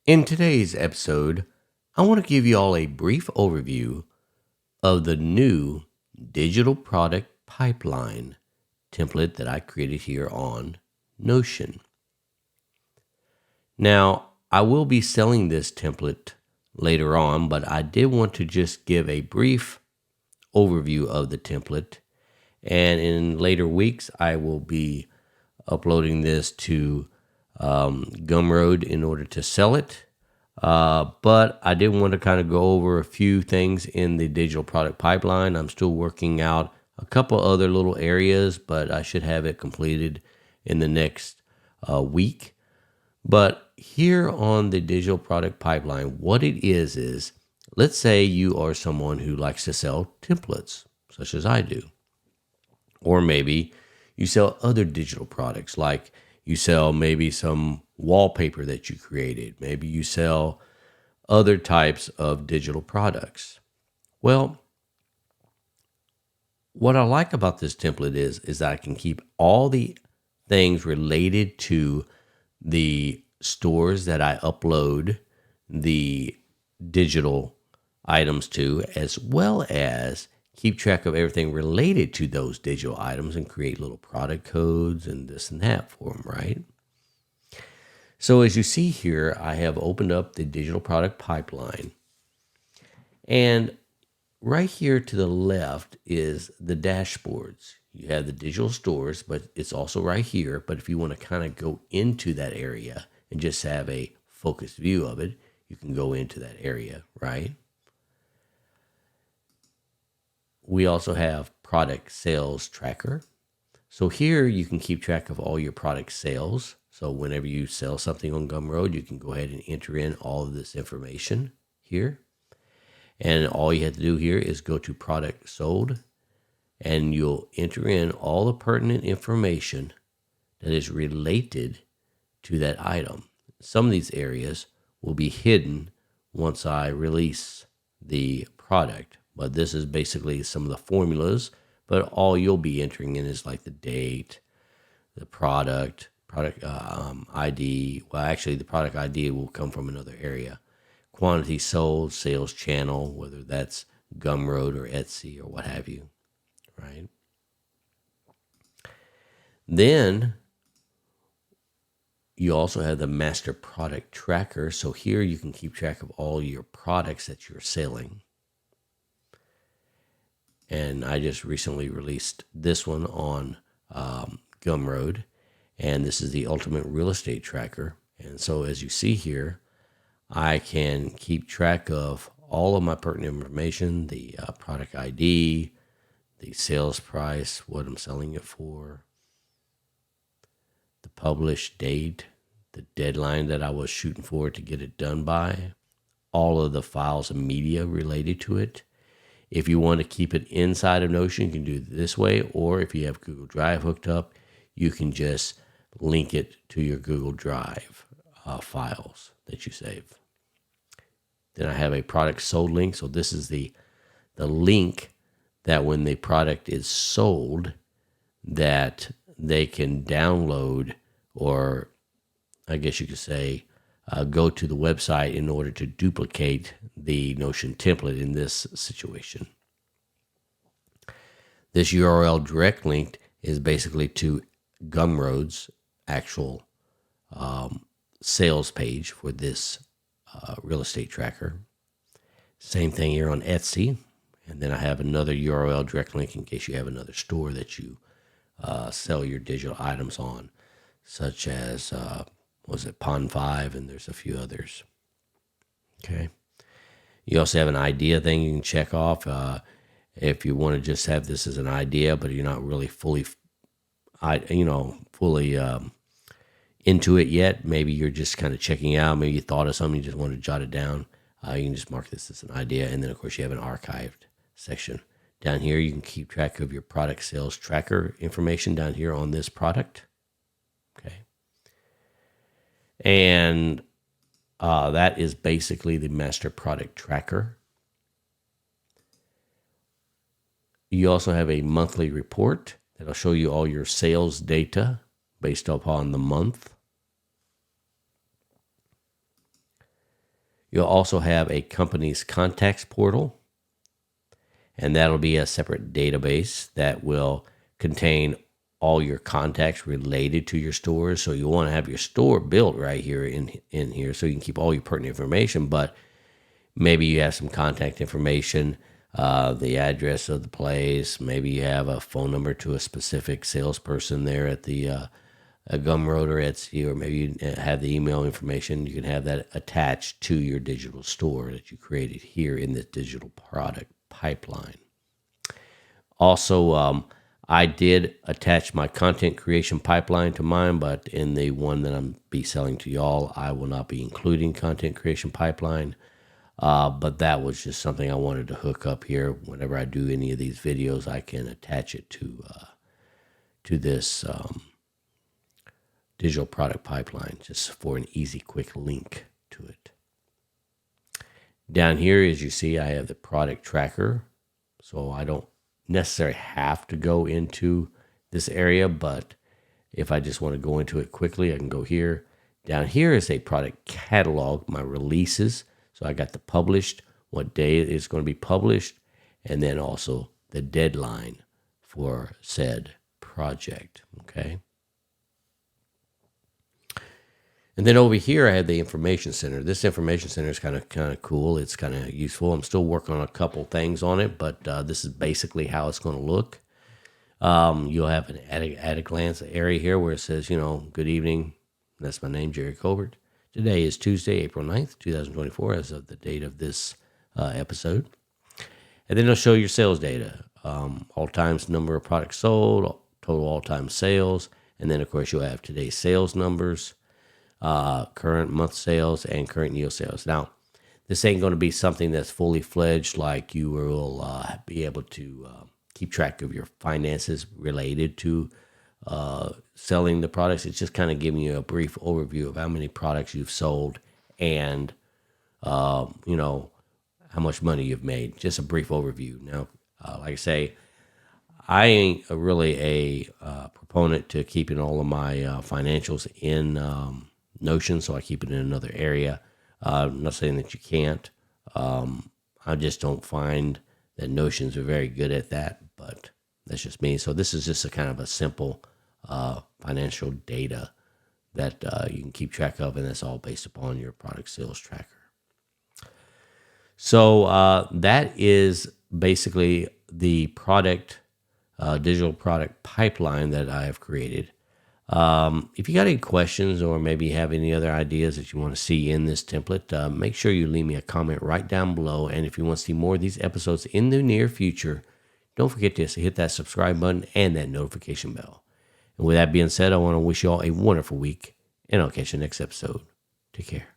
In today's episode, I want to give you all a brief overview of the new digital product pipeline template that I created here on Notion. Now, I will be selling this template later on, but I did want to just give a brief overview of the template. And in later weeks, I will be uploading this to Gumroad in order to sell it. But I did want to kind of go over a few things in the digital product pipeline. I'm still working out a couple other little areas, but I should have it completed in the next week. But here on the digital product pipeline, what it is let's say you are someone who likes to sell templates, such as I do. Or maybe you sell other digital products, like you sell maybe some wallpaper that you created. Maybe you sell other types of digital products. Well, what I like about this template is that I can keep all the things related to the stores that I upload the digital items to, as well as keep track of everything related to those digital items and create little product codes and this and that for them, right? So as you see here, I have opened up the digital product pipeline. And right here to the left is the dashboards. You have the digital stores, but it's also right here. But if you want to kind of go into that area and just have a focused view of it, you can go into that area, right? We also have product sales tracker. So here you can keep track of all your product sales. So whenever you sell something on Gumroad, you can go ahead and enter in all of this information here. And all you have to do here is go to product sold, and you'll enter in all the pertinent information that is related to that item. Some of these areas will be hidden once I release the product, but this is basically some of the formulas, but all you'll be entering in is like the date, the product ID. Well, actually the product ID will come from another area. Quantity sold, sales channel, whether that's Gumroad or Etsy or what have you, right? Then you also have the master product tracker. So here you can keep track of all your products that you're selling. And I just recently released this one on Gumroad. And this is the ultimate real estate tracker. And so as you see here, I can keep track of all of my pertinent information, the product ID, the sales price, what I'm selling it for, the published date, the deadline that I was shooting for to get it done by, all of the files and media related to it. If you want to keep it inside of Notion, you can do it this way, or if you have Google Drive hooked up, you can just link it to your Google Drive files that you save. Then I have a product sold link. So this is the link that when the product is sold, that they can download, or I guess you could say, go to the website in order to duplicate the Notion template in this situation. This URL direct link is basically to Gumroad's actual sales page for this real estate tracker. Same thing here on Etsy. And then I have another URL direct link in case you have another store that you sell your digital items on, such as, Pond5, and there's a few others. Okay. You also have an idea thing you can check off if you want to just have this as an idea, but you're not really fully into it yet. Maybe you're just kind of checking out. Maybe you thought of something, you just want to jot it down. You can just mark this as an idea. And then, of course, you have an archived section. Down here, you can keep track of your product sales tracker information down here on this product. Okay. And that is basically the master product tracker. You also have a monthly report that'll show you all your sales data based upon the month. You'll also have a company's contacts portal, and that'll be a separate database that will contain all your contacts related to your stores. So you want to have your store built right here in here so you can keep all your pertinent information, but maybe you have some contact information, the address of the place. Maybe you have a phone number to a specific salesperson there at the Gumroad or Etsy, or maybe you have the email information. You can have that attached to your digital store that you created here in this digital product pipeline. Also, I did attach my content creation pipeline to mine, but in the one that I'm be selling to y'all, I will not be including content creation pipeline. But that was just something I wanted to hook up here. Whenever I do any of these videos, I can attach it to this digital product pipeline, just for an easy, quick link to it. Down here, as you see, I have the product tracker, so I don't necessarily have to go into this area, but if I just want to go into it quickly, I can go here. Down here is a product catalog, my releases. So I got the published, what day it's going to be published, and then also the deadline for said project, okay? And then over here, I have the information center. This information center is kind of cool. It's kind of useful. I'm still working on a couple things on it, but this is basically how it's going to look. You'll have an at a glance area here where it says, good evening. That's my name, Jerry Colbert. Today is Tuesday, April 9th, 2024, as of the date of this episode. And then it'll show your sales data, all times number of products sold, total all-time sales, and then, of course, you'll have today's sales numbers, current month sales, and current yield sales. Now, this ain't going to be something that's fully fledged, like you will be able to keep track of your finances related to selling the products. It's just kind of giving you a brief overview of how many products you've sold and, how much money you've made. Just a brief overview. Now, like I say, I ain't really a proponent to keeping all of my financials in Notion, so I keep it in another area. I'm not saying that you can't. I just don't find that Notions are very good at that, but that's just me. So this is just a kind of a simple financial data that you can keep track of, and that's all based upon your product sales tracker. So that is basically the product digital product pipeline that I have created. If you got any questions or maybe have any other ideas that you want to see in this template, make sure you leave me a comment right down below. And if you want to see more of these episodes in the near future, don't forget to hit that subscribe button and that notification bell. And with that being said, I want to wish you all a wonderful week, and I'll catch you next episode. Take care.